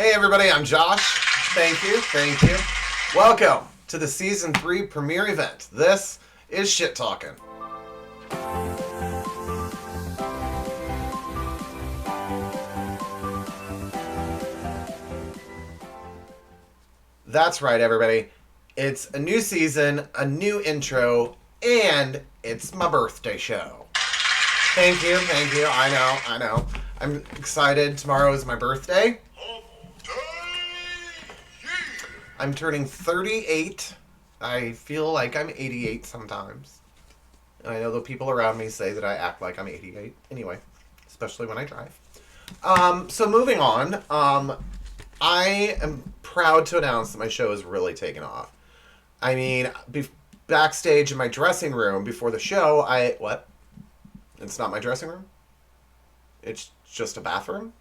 Hey everybody, I'm Josh. Thank you. Welcome to the Season 3 premiere event. This is Shit Talkin. That's right, everybody. It's a new season, a new intro, and it's my birthday show. Thank you. I know. I'm excited. Tomorrow is my birthday. I'm turning 38. I feel like I'm 88 sometimes. And I know the people around me say that I act like I'm 88. Anyway, especially when I drive. So moving on. I am proud to announce that my show has really taken off. I mean, backstage in my dressing room before the show, What? It's not my dressing room? It's just a bathroom?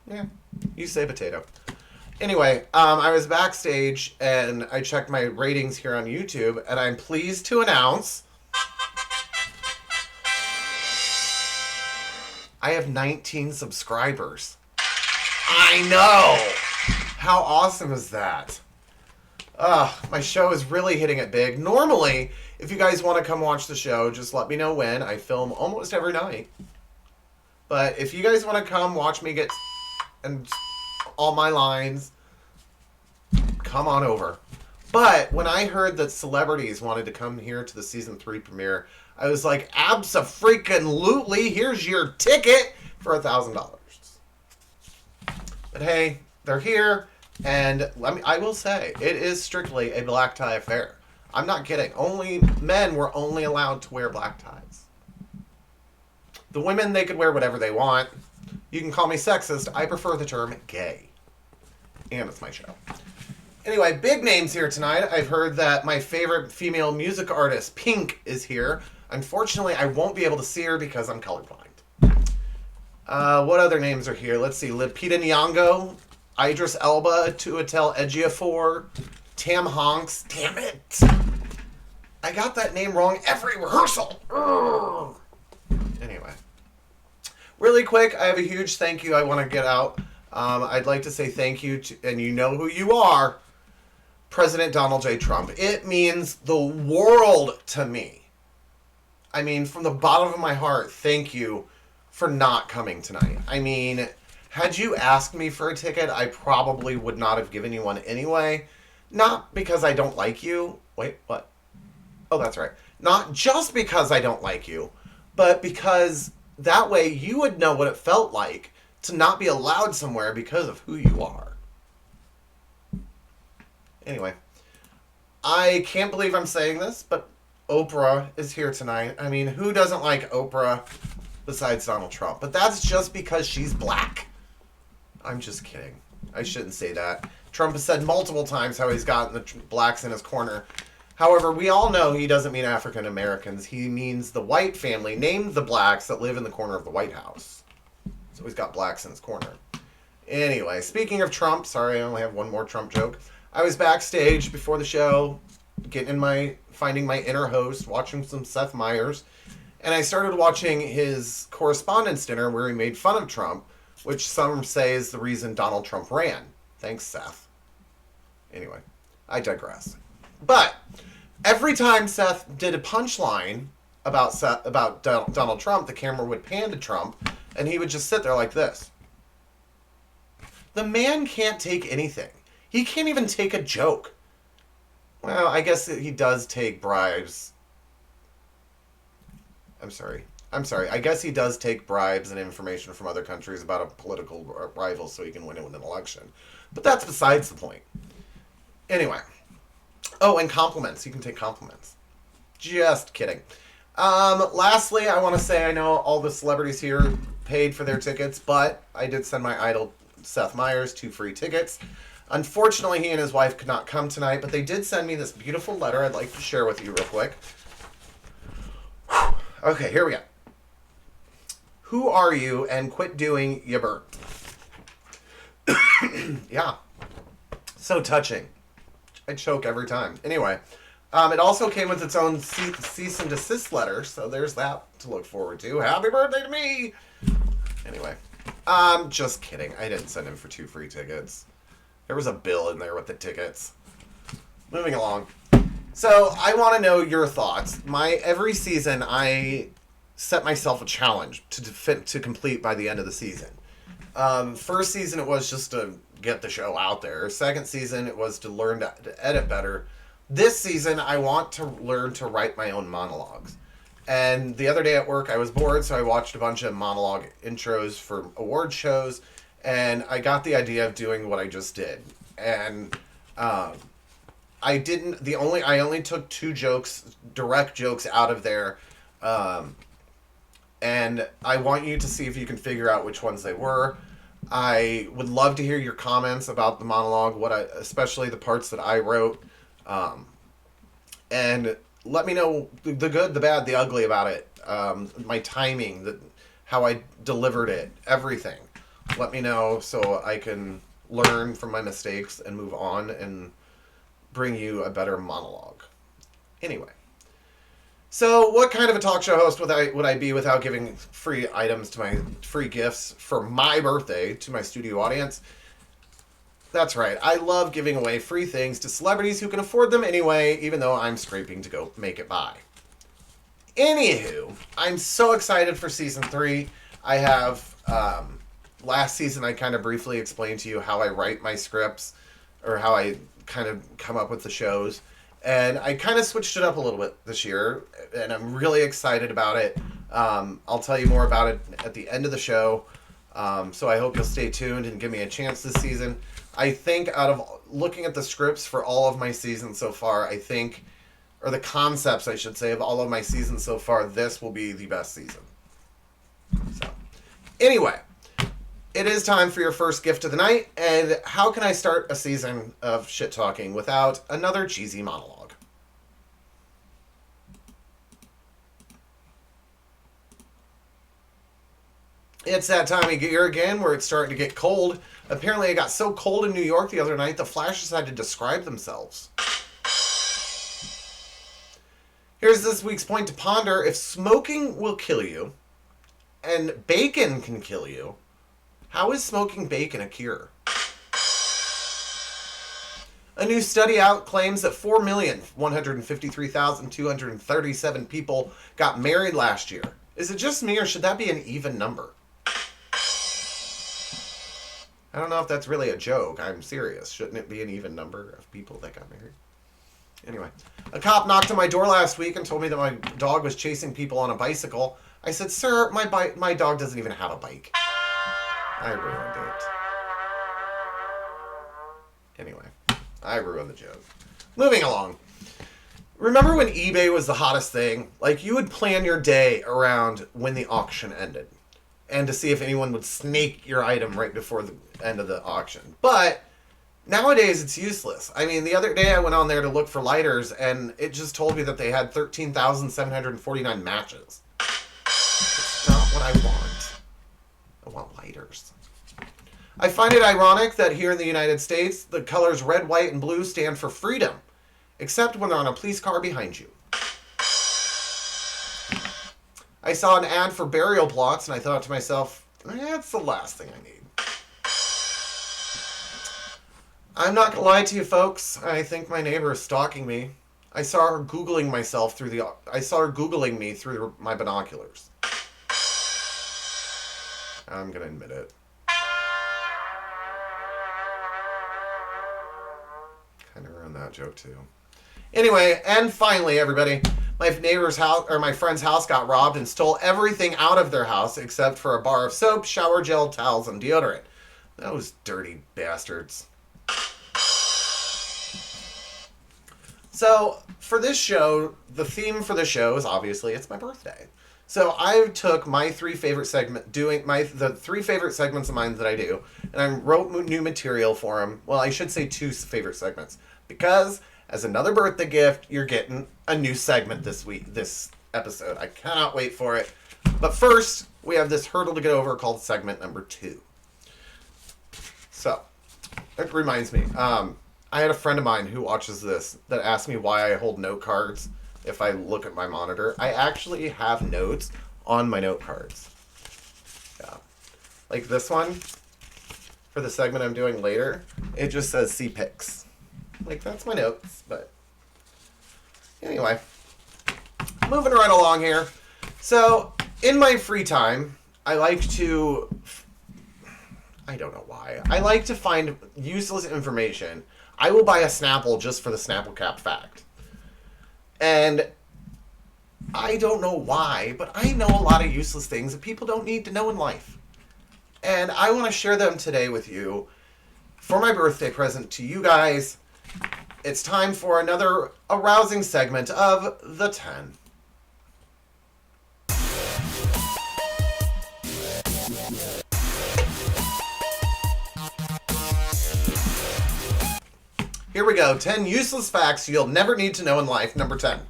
Yeah, you say potato. Anyway, I was backstage and I checked my ratings here on YouTube, and I'm pleased to announce I have 19 subscribers. I know! How awesome is that? My show is really hitting it big. Normally, if you guys want to come watch the show, just let me know when. I film almost every night. But if you guys want to come watch me get and all my lines, come on over. But when I heard that celebrities wanted to come here to the Season 3 premiere, I was like, abso-freaking-lutely, here's your ticket for $1,000. But hey, they're here, and I will say, it is strictly a black tie affair. I'm not kidding. Men were only allowed to wear black ties. The women, they could wear whatever they want. You can call me sexist. I prefer the term gay. And it's my show. Anyway, big names here tonight. I've heard that my favorite female music artist, Pink, is here. Unfortunately, I won't be able to see her because I'm colorblind. What other names are here? Let's see. Lupita Nyong'o, Idris Elba, Tuatel Ejiofor, Tam Honks. Damn it! I got that name wrong every rehearsal. Urgh. Anyway. Really quick, I have a huge thank you I want to get out. I'd like to say thank you to, and you know who you are, President Donald J. Trump. It means the world to me. I mean, from the bottom of my heart, thank you for not coming tonight. I mean, had you asked me for a ticket, I probably would not have given you one anyway. Not because I don't like you. Wait, what? Oh, that's right. Not just because I don't like you, but because that way you would know what it felt like to not be allowed somewhere because of who you are. Anyway, I can't believe I'm saying this, but Oprah is here tonight. I mean, who doesn't like Oprah besides Donald Trump? But that's just because she's black. I'm just kidding. I shouldn't say that. Trump has said multiple times how he's gotten the blacks in his corner. However, we all know he doesn't mean African Americans. He means the white family, named the blacks that live in the corner of the White House. So he's got blacks in his corner. Anyway, speaking of Trump, sorry, I only have one more Trump joke. I was backstage before the show, finding my inner host, watching some Seth Meyers, and I started watching his Correspondents' Dinner where he made fun of Trump, which some say is the reason Donald Trump ran. Thanks, Seth. Anyway, I digress. But every time Seth did a punchline about Donald Trump, the camera would pan to Trump, and he would just sit there like this. The man can't take anything. He can't even take a joke. Well, I guess he does take bribes. I'm sorry. I guess he does take bribes and information from other countries about a political rival so he can win an election. But that's besides the point. Anyway. Oh, and compliments. You can take compliments. Just kidding. Lastly, I want to say I know all the celebrities here paid for their tickets, but I did send my idol, Seth Meyers, 2 free tickets. Unfortunately, he and his wife could not come tonight, but they did send me this beautiful letter I'd like to share with you real quick. Okay, here we go. Who are you, and quit doing your burp? Yeah. So touching. I choke every time. Anyway, it also came with its own cease and desist letter, so there's that to look forward to. Happy birthday to me! Anyway, Just kidding. I didn't send him for 2 free tickets. There was a bill in there with the tickets. Moving along. So, I want to know your thoughts. Every season, I set myself a challenge to complete by the end of the season. First season, it was just to get the show out there. Second season, it was to learn to edit better. This season, I want to learn to write my own monologues. And the other day at work, I was bored, so I watched a bunch of monologue intros for award shows, and I got the idea of doing what I just did. And I only took 2 direct jokes out of there, and I want you to see if you can figure out which ones they were. I would love to hear your comments about the monologue, especially the parts that I wrote, and let me know the good, the bad, the ugly about it. My timing, how I delivered it, everything. Let me know so I can learn from my mistakes and move on and bring you a better monologue. Anyway. So, what kind of a talk show host would I be without giving free gifts for my birthday to my studio audience? That's right. I love giving away free things to celebrities who can afford them anyway, even though I'm scraping to go make it by. Anywho, I'm so excited for season 3. I have, last season I kind of briefly explained to you how I write my scripts, or how I kind of come up with the shows. And I kind of switched it up a little bit this year, and I'm really excited about it. I'll tell you more about it at the end of the show. So I hope you'll stay tuned and give me a chance this season. I think out of looking at the scripts for all of my seasons so far, or the concepts, I should say, of all of my seasons so far, this will be the best season. So, anyway, it is time for your first gift of the night, and how can I start a season of shit talking without another cheesy monologue? It's that time of year again where it's starting to get cold. Apparently it got so cold in New York the other night, the Flashes had to describe themselves. Here's this week's point to ponder. If smoking will kill you, and bacon can kill you, how is smoking bacon a cure? A new study out claims that 4,153,237 people got married last year. Is it just me, or should that be an even number? I don't know if that's really a joke. I'm serious. Shouldn't it be an even number of people that got married? Anyway, a cop knocked on my door last week and told me that my dog was chasing people on a bicycle. I said, "Sir, my dog doesn't even have a bike." I ruined it. Anyway, I ruined the joke. Moving along. Remember when eBay was the hottest thing? Like, you would plan your day around when the auction ended, and to see if anyone would snake your item right before the end of the auction. But nowadays, it's useless. I mean, the other day I went on there to look for lighters, and it just told me that they had 13,749 matches. It's not what I want. I want lighters. I find it ironic that here in the United States, the colors red, white, and blue stand for freedom, except when they're on a police car behind you. I saw an ad for burial plots, and I thought to myself, that's the last thing I need. I'm not gonna lie to you folks, I think my neighbor is stalking me. I saw her Googling me through my binoculars. I'm gonna admit it. Kind of ruined that joke too. Anyway, and finally, everybody, my neighbor's house, or my friend's house, got robbed and stole everything out of their house except for a bar of soap, shower gel, towels, and deodorant. Those dirty bastards. So, for this show, the theme for the show is obviously it's my birthday. So I took my the 3 favorite segments of mine that I do, and I wrote new material for them. Well, I should say 2 favorite segments, because as another birthday gift, you're getting a new segment this episode. I cannot wait for it. But first, we have this hurdle to get over called segment number 2. So, it reminds me, I had a friend of mine who watches this that asked me why I hold note cards if I look at my monitor. I actually have notes on my note cards. Yeah. like this one, for the segment I'm doing later, it just says see pics. Like, that's my notes, but anyway. Moving right along here. So, in my free time, I like to... I don't know why. I like to find useless information. I will buy a Snapple just for the Snapple Cap fact. And I don't know why, but I know a lot of useless things that people don't need to know in life. And I want to share them today with you for my birthday present to you guys. It's time for another arousing segment of The 10. Here we go. 10 useless facts you'll never need to know in life. Number 10.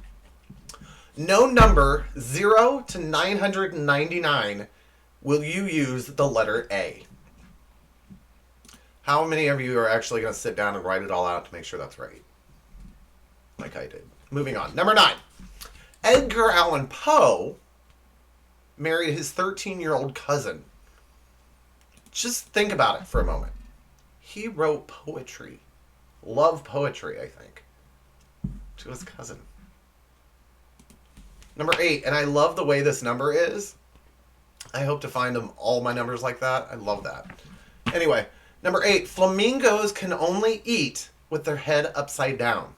No number 0 to 999 will you use the letter A. How many of you are actually going to sit down and write it all out to make sure that's right? Like I did. Moving on. Number 9. Edgar Allan Poe married his 13-year-old cousin. Just think about it for a moment. He wrote poetry. Love poetry, I think. To his cousin. Number 8. And I love the way this number is. I hope to find them all my numbers like that. I love that. Anyway. Number 8, flamingos can only eat with their head upside down.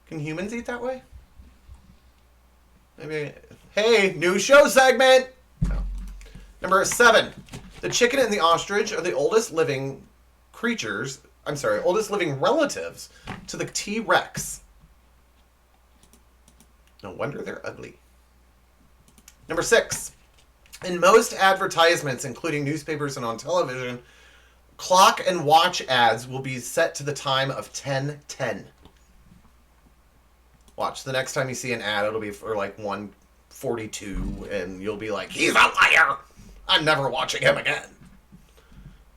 Can humans eat that way? Maybe. Hey, new show segment! No. Number 7, the chicken and the ostrich are the oldest living creatures, oldest living relatives to the T-Rex. No wonder they're ugly. Number 6, in most advertisements, including newspapers and on television, clock and watch ads will be set to the time of 10:10. Watch, the next time you see an ad, it'll be for like 1:42, and you'll be like, he's a liar! I'm never watching him again.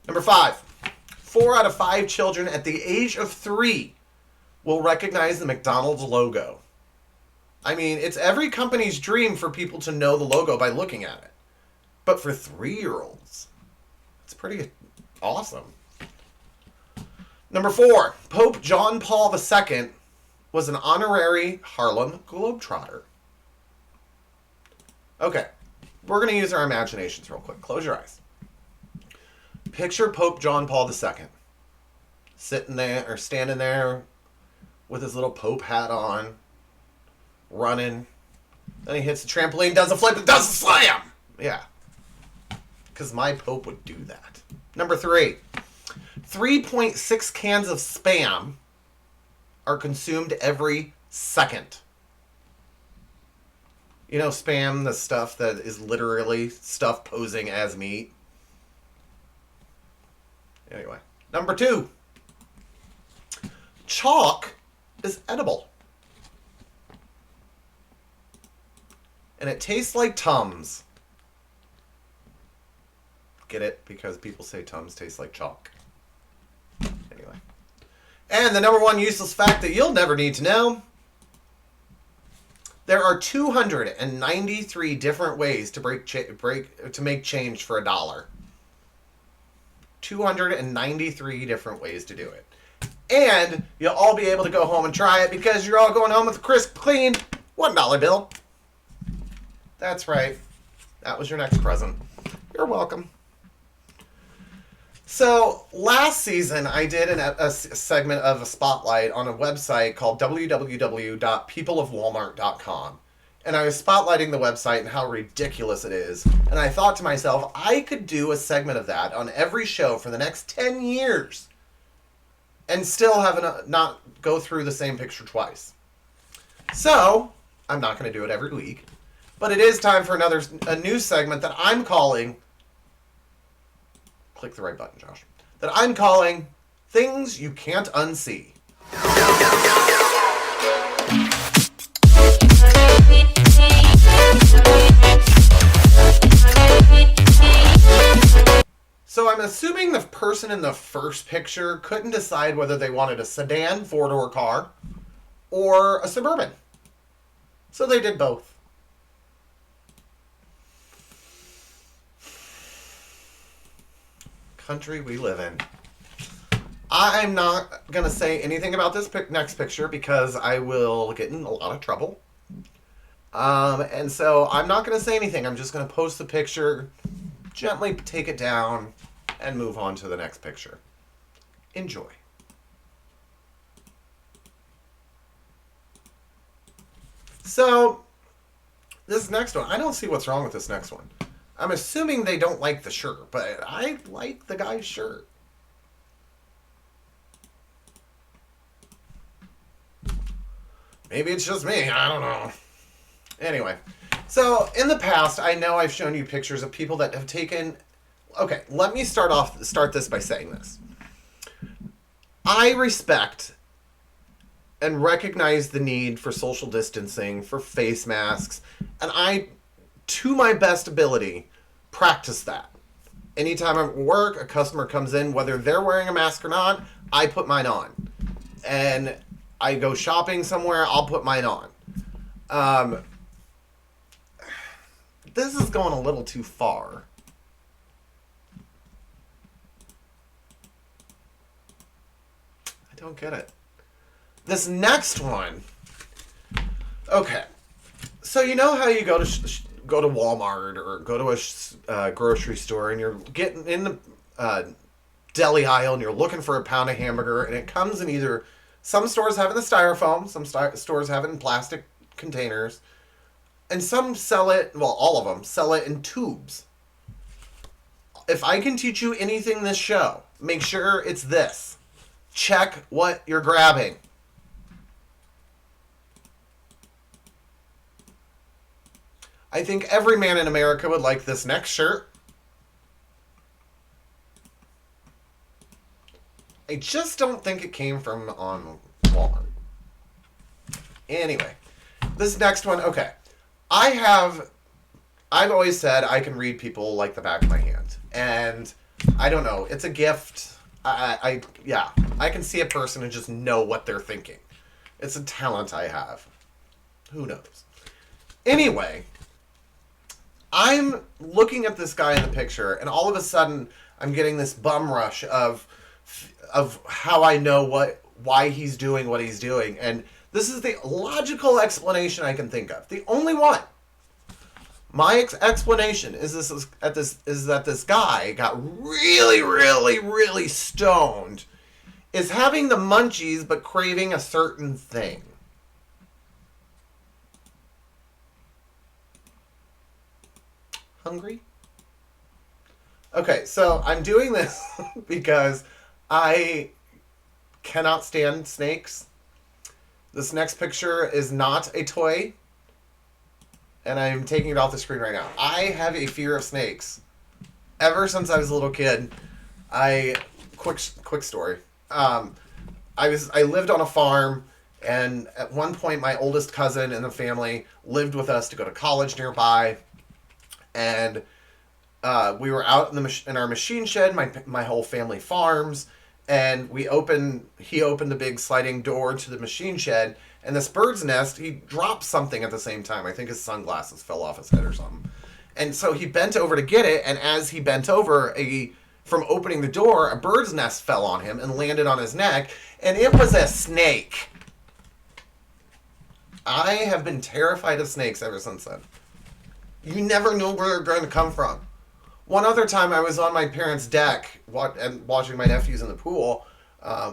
Number 5, 4 out of 5 children at the age of 3 will recognize the McDonald's logo. I mean, it's every company's dream for people to know the logo by looking at it. But for 3-year-olds, it's pretty awesome. Number 4, Pope John Paul II was an honorary Harlem Globetrotter. Okay, we're going to use our imaginations real quick. Close your eyes. Picture Pope John Paul II sitting there or standing there with his little Pope hat on, running. Then he hits the trampoline, does a flip, and does a slam! Yeah. Because my Pope would do that. Number 3. 3.6 cans of Spam are consumed every second. You know Spam, the stuff that is literally stuff posing as meat? Anyway. Number 2. Chalk is edible. And it tastes like Tums. Get it? Because people say Tums taste like chalk. Anyway. And the number 1 useless fact that you'll never need to know. There are 293 different ways to make change for $1. 293 different ways to do it. And you'll all be able to go home and try it because you're all going home with a crisp, clean $1 bill. That's right. That was your next present. You're welcome. So, last season, I did a segment of a spotlight on a website called www.peopleofwalmart.com. And I was spotlighting the website and how ridiculous it is. And I thought to myself, I could do a segment of that on every show for the next 10 years. And still not go through the same picture twice. So, I'm not going to do it every week. But it is time for a new segment that I'm calling... Click the right button, Josh. That I'm calling Things You Can't Unsee. So I'm assuming the person in the first picture couldn't decide whether they wanted a sedan 4-door car or a Suburban. So they did both. country we live in. I'm not going to say anything about this next picture because I will get in a lot of trouble. And so I'm not going to say anything. I'm just going to post the picture, gently take it down, and move on to the next picture. Enjoy. So, this next one, I don't see what's wrong with this next one. I'm assuming they don't like the shirt, but I like the guy's shirt. Maybe it's just me. I don't know. Anyway, so in the past, I know I've shown you pictures of people that have taken... Okay, let me start this by saying this. I respect and recognize the need for social distancing, for face masks, and I, to my best ability, practice that. Anytime I'm at work, a customer comes in, whether they're wearing a mask or not, I put mine on. And I go shopping somewhere, I'll put mine on. This is going a little too far. I don't get it. This next one. Okay. So you know how you go to go to Walmart or go to a grocery store and you're getting in the deli aisle and you're looking for a pound of hamburger and it comes in either... Some stores have it in the styrofoam, some stores have it in plastic containers, and some sell it, well, all of them sell it in tubes. If I can teach you anything this show, make sure it's this. Check what you're grabbing. I think every man in America would like this next shirt. I just don't think it came from on Walmart. Anyway, this next one, okay. I've always said I can read people like the back of my hand. And I don't know, it's a gift. I can see a person and just know what they're thinking. It's a talent I have. Who knows? Anyway, I'm looking at this guy in the picture, and all of a sudden, I'm getting this bum rush of how I know why he's doing what he's doing. And this is the logical explanation I can think of. The only one. My explanation is that this guy got really, really, really stoned, is having the munchies but craving a certain thing. Hungry? Okay, so I'm doing this because I cannot stand snakes. This next picture is not a toy, and I'm taking it off the screen right now. I have a fear of snakes. Ever since I was a little kid, quick story. I lived on a farm, and at one point my oldest cousin in the family lived with us to go to college nearby, and we were out in our machine shed. My whole family farms, and he opened the big sliding door to the machine shed, and this bird's nest, he dropped something at the same time. I think his sunglasses fell off his head or something. And so he bent over to get it, and as he bent over, from opening the door, a bird's nest fell on him and landed on his neck, and it was a snake. I have been terrified of snakes ever since then. You never know where they're going to come from. One other time I was on my parents' deck and watching my nephews in the pool.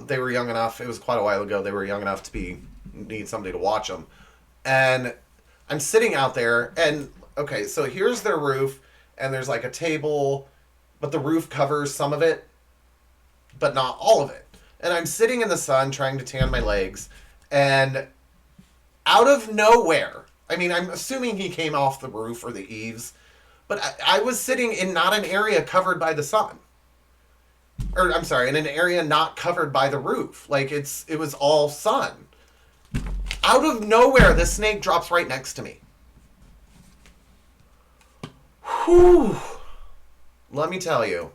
They were young enough, it was quite a while ago, they were young enough to need somebody to watch them. And I'm sitting out there, and okay, so here's their roof, and there's like a table, but the roof covers some of it, but not all of it. And I'm sitting in the sun trying to tan my legs, and out of nowhere, I mean, I'm assuming he came off the roof or the eaves, but I was sitting in not an area covered by the sun. Or, I'm sorry, in an area not covered by the roof. Like, it was all sun. Out of nowhere, this snake drops right next to me. Whew. Let me tell you,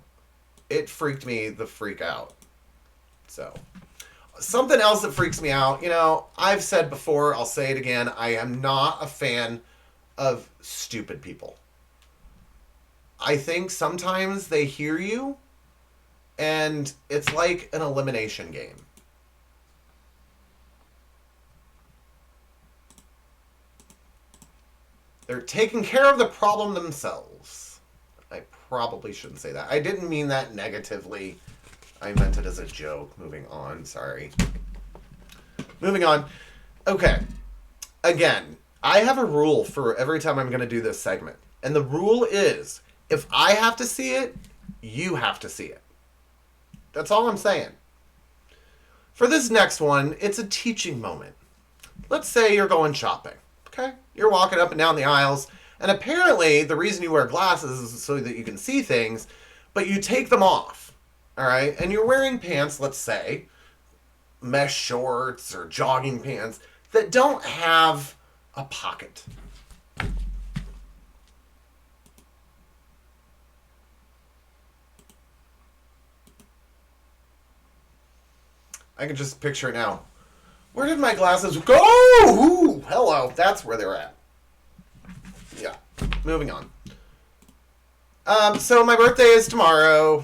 it freaked me the freak out. So, something else that freaks me out, I've said before, I'll say it again, I am not a fan of stupid people. I think sometimes they hear you And it's like an elimination game. They're taking care of the problem themselves. I probably shouldn't say that. I didn't mean that negatively. I meant it as a joke. Moving on. Sorry. Moving on. Okay. Again, I have a rule for every time I'm going to do this segment. And the rule is, if I have to see it, you have to see it. That's all I'm saying. For this next one, it's a teaching moment. Let's say you're going shopping. Okay? You're walking up and down the aisles, and apparently the reason you wear glasses is so that you can see things, but you take them off. All right? And you're wearing pants, let's say, mesh shorts or jogging pants that don't have a pocket. I can just picture it now. Where did my glasses go? Ooh, hello. That's where they're at. Yeah. Moving on. So my birthday is tomorrow.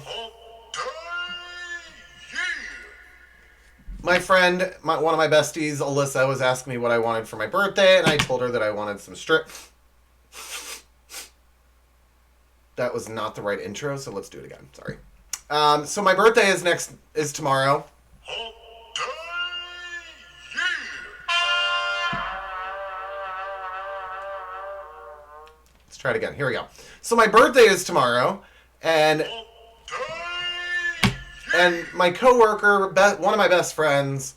My friend, one of my besties, Alyssa, was asking me what I wanted for my birthday, and I told her that I wanted some strip. That was not the right intro, so let's do it again. Sorry. So my birthday is tomorrow. Let's try it again. Here we go. So my birthday is tomorrow, and my coworker, one of my best friends,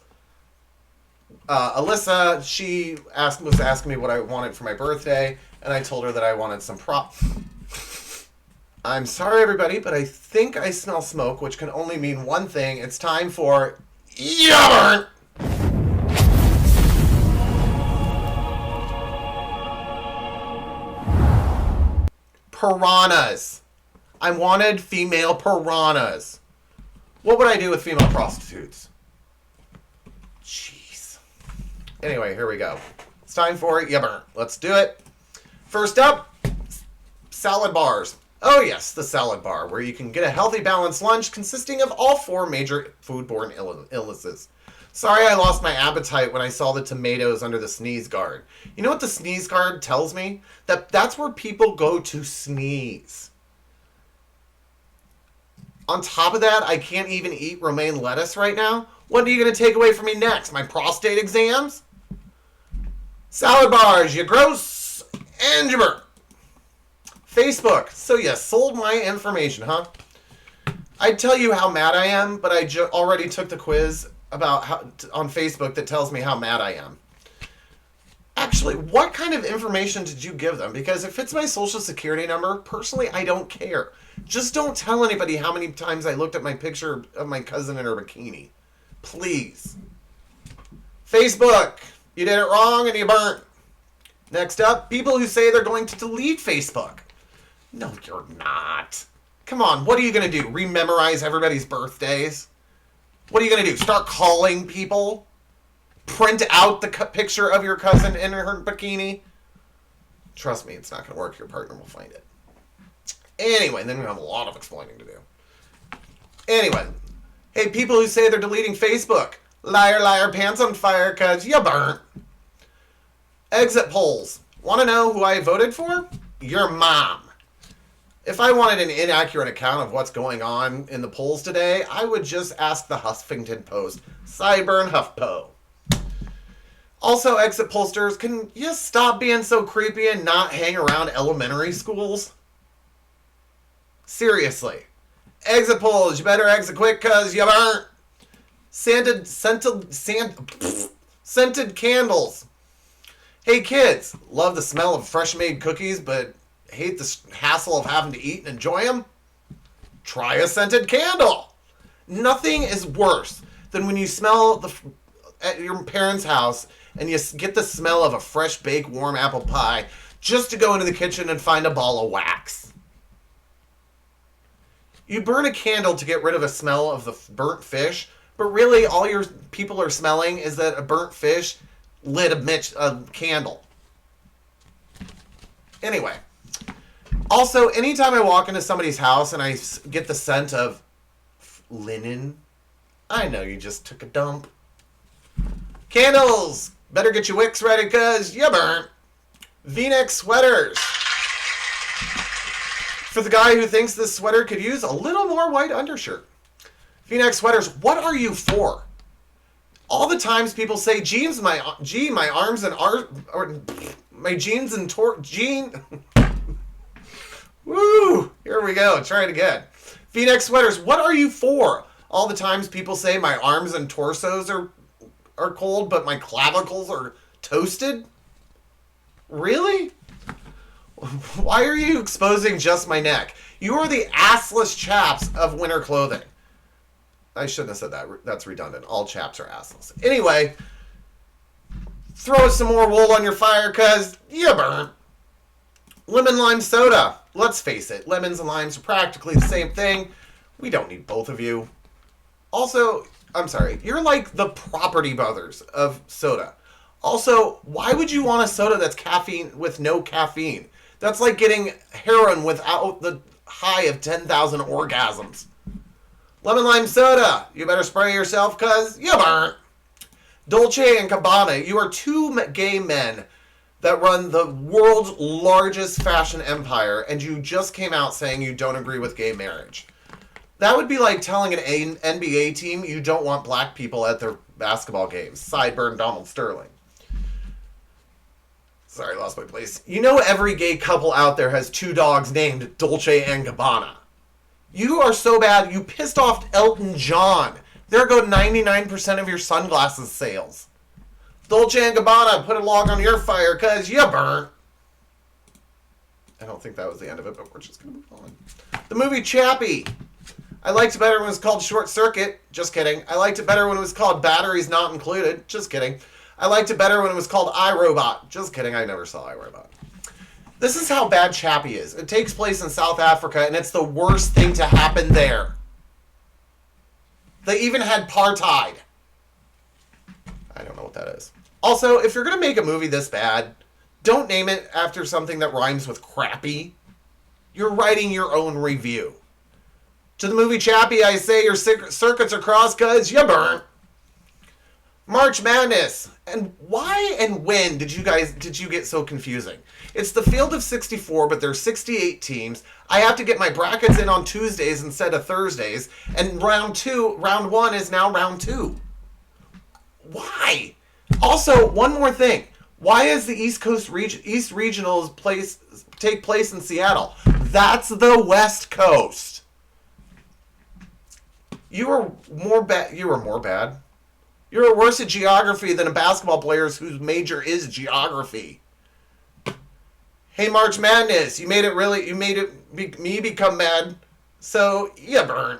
Alyssa, she was asking me what I wanted for my birthday, and I told her that I wanted some I'm sorry, everybody, but I think I smell smoke, which can only mean one thing. It's time for yabber! Piranhas. I wanted female piranhas. What would I do with female prostitutes? Jeez. Anyway, here we go. It's time for yabber. Let's do it. First up, salad bars. Oh yes, the salad bar, where you can get a healthy, balanced lunch consisting of all 4 major foodborne illnesses. Sorry I lost my appetite when I saw the tomatoes under the sneeze guard. You know what the sneeze guard tells me? That's where people go to sneeze. On top of that, I can't even eat romaine lettuce right now. What are you going to take away from me next? My prostate exams? Salad bars, you gross and you burn. Facebook. So you sold my information, huh? I'd tell you how mad I am, but I already took the quiz on Facebook that tells me how mad I am. Actually, what kind of information did you give them? Because if it's my social security number, personally, I don't care. Just don't tell anybody how many times I looked at my picture of my cousin in her bikini. Please. Facebook. You did it wrong and you burnt. Next up, people who say they're going to delete Facebook. No, you're not. Come on, what are you going to do? Rememorize everybody's birthdays? What are you going to do? Start calling people? Print out the picture of your cousin in her bikini? Trust me, it's not going to work. Your partner will find it. Anyway, then we have a lot of explaining to do. Anyway, hey, people who say they're deleting Facebook. Liar, liar, pants on fire, cause you burnt. Exit polls. Want to know who I voted for? Your mom. If I wanted an inaccurate account of what's going on in the polls today, I would just ask the Huffington Post. Cyburn HuffPo. Also, exit pollsters, can you stop being so creepy and not hang around elementary schools? Seriously. Exit polls, you better exit quick because you burnt. Scented candles. Hey kids, love the smell of fresh made cookies, but hate the hassle of having to eat and enjoy them? Try a scented candle. Nothing is worse than when you smell at your parents' house and you get the smell of a fresh baked warm apple pie just to go into the kitchen and find a ball of wax. You burn a candle to get rid of a smell of the burnt fish, but really all your people are smelling is that a burnt fish lit a candle. Anyway. Also, anytime I walk into somebody's house and I get the scent of linen. I know you just took a dump. Candles! Better get your wicks ready, cause you burnt. V-neck sweaters. For the guy who thinks this sweater could use a little more white undershirt. V-neck sweaters, what are you for? All the times people say, my arms and my jeans and Woo! Here we go. Try it again. V-neck sweaters, what are you for? All the times people say my arms and torsos are cold, but my clavicles are toasted? Really? Why are you exposing just my neck? You are the assless chaps of winter clothing. I shouldn't have said that. That's redundant. All chaps are assless. Anyway, throw some more wool on your fire, cause you burn. Lemon lime soda. Let's face it, lemons and limes are practically the same thing. We don't need both of you. Also, I'm sorry, you're like the Property Brothers of soda. Also, why would you want a soda that's caffeine with no caffeine? That's like getting heroin without the high of 10,000 orgasms. Lemon lime soda. You better spray yourself, cause you burn. Dolce and Gabbana. You are two gay men that run the world's largest fashion empire, and you just came out saying you don't agree with gay marriage. That would be like telling an NBA team you don't want black people at their basketball games. Sideburn Donald Sterling. Sorry, lost my place. You know every gay couple out there has two dogs named Dolce and Gabbana. You are so bad, you pissed off Elton John. There go 99% of your sunglasses sales. Dolce and Gabbana, put a log on your fire, cause you burn. I don't think that was the end of it, but we're just gonna move on. The movie Chappie. I liked it better when it was called Short Circuit. Just kidding. I liked it better when it was called Batteries Not Included. Just kidding. I liked it better when it was called iRobot. Just kidding. I never saw iRobot. This is how bad Chappie is. It takes place in South Africa, and it's the worst thing to happen there. They even had apartheid. I don't know what that is. Also, if you're going to make a movie this bad, don't name it after something that rhymes with crappy. You're writing your own review. To the movie Chappie, I say your circuits are crossed because you burn. March Madness. And why and when did you get so confusing? It's the field of 64, but there's 68 teams. I have to get my brackets in on Tuesdays instead of Thursdays. And round one is now round 2. Why? Also, one more thing. Why is the East Regionals take place in Seattle? That's the West Coast. You were more bad. You're worse at geography than a basketball player whose major is geography. Hey, March Madness, you made me become mad, so you burn.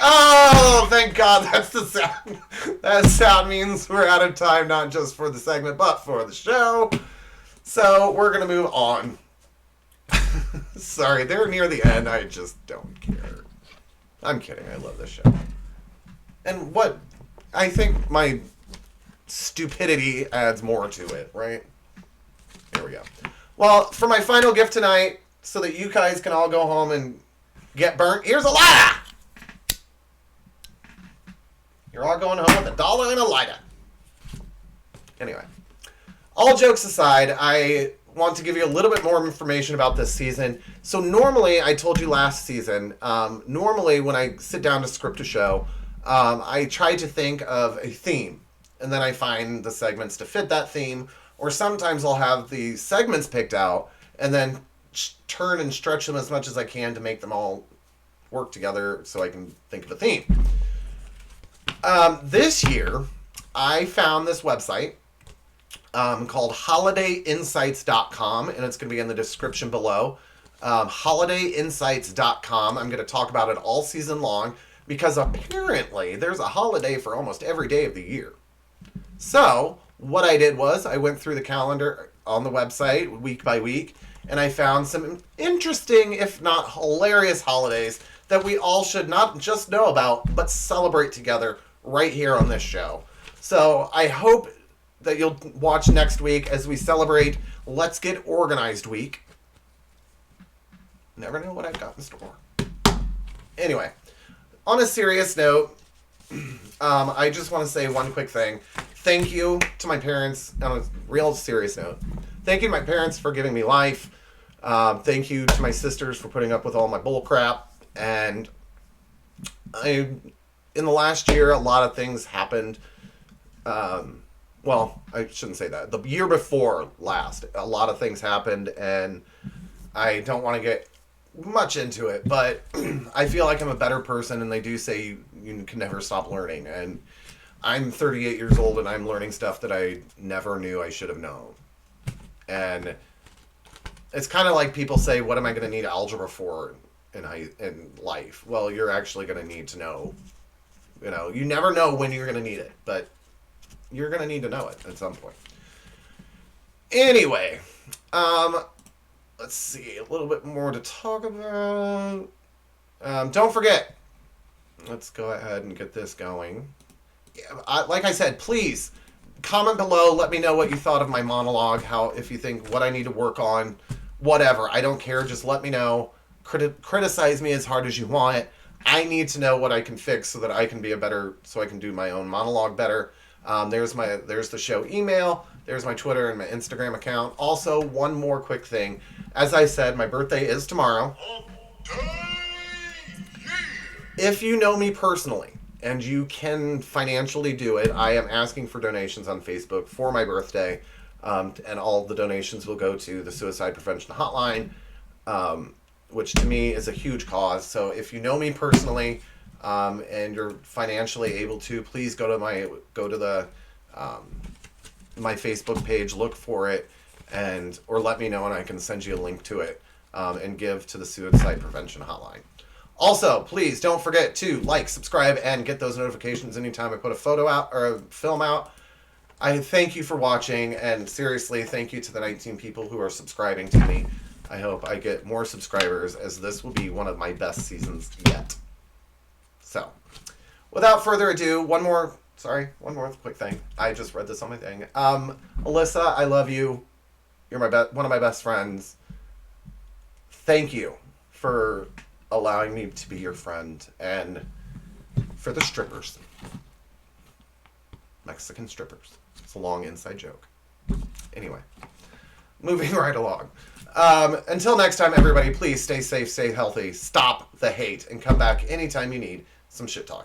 Oh, thank God, that's the sound. That sound means we're out of time, not just for the segment, but for the show. So we're going to move on. Sorry, they're near the end. I just don't care. I'm kidding. I love this show. And what? I think my stupidity adds more to it, right? Here we go. Well, for my final gift tonight, so that you guys can all go home and get burnt, here's a lighter! You're all going home with $1 and a lighter. Anyway, all jokes aside, I want to give you a little bit more information about this season. So normally, I told you last season, normally when I sit down to script a show, I try to think of a theme, and then I find the segments to fit that theme, or sometimes I'll have the segments picked out, and then turn and stretch them as much as I can to make them all work together so I can think of a theme. This year, I found this website called holidayinsights.com, and it's going to be in the description below. Holidayinsights.com. I'm going to talk about it all season long, because apparently there's a holiday for almost every day of the year. So what I did was I went through the calendar on the website week by week, and I found some interesting, if not hilarious, holidays that we all should not just know about, but celebrate together right here on this show. So I hope that you'll watch next week as we celebrate Let's Get Organized Week. Never know what I've got in store. Anyway, on a serious note, I just want to say one quick thing. Thank you to my parents, on a real serious note. Thank you to my parents for giving me life. Thank you to my sisters for putting up with all my bull crap. And in the last year, a lot of things happened. Well, I shouldn't say that. The year before last, a lot of things happened, and I don't want to get much into it, but I feel like I'm a better person, and they do say you can never stop learning. And I'm 38 years old, and I'm learning stuff that I never knew I should have known. And it's kind of like people say, what am I going to need algebra for in life? Well, you're actually going to need to know. You know, you never know when you're going to need it, but you're going to need to know it at some point. Anyway, let's see, a little bit more to talk about. Don't forget, let's go ahead and get this going. Like I said, please comment below. Let me know what you thought of my monologue. If you think what I need to work on, whatever. I don't care. Just let me know. Criticize me as hard as you want. I need to know what I can fix so that I can so I can do my own monologue better. There's the show email. There's my Twitter and my Instagram account. Also, one more quick thing. As I said, my birthday is tomorrow. If you know me personally and you can financially do it, I am asking for donations on Facebook for my birthday. And all the donations will go to the Suicide Prevention Hotline, which to me is a huge cause. So if you know me personally and you're financially able to, please go to my Facebook page, look for it, or let me know and I can send you a link to it and give to the Suicide Prevention Hotline. Also, please don't forget to like, subscribe, and get those notifications anytime I put a photo out or a film out. I thank you for watching, and seriously, thank you to the 19 people who are subscribing to me. I hope I get more subscribers, as this will be one of my best seasons yet. So, without further ado, one more quick thing. I just read this on my thing. Alyssa, I love you. You're one of my best friends. Thank you for allowing me to be your friend, and for the strippers. Mexican strippers. It's a long inside joke. Anyway, moving right along. Until next time, everybody, please stay safe, stay healthy, stop the hate, and come back anytime you need some shit talk.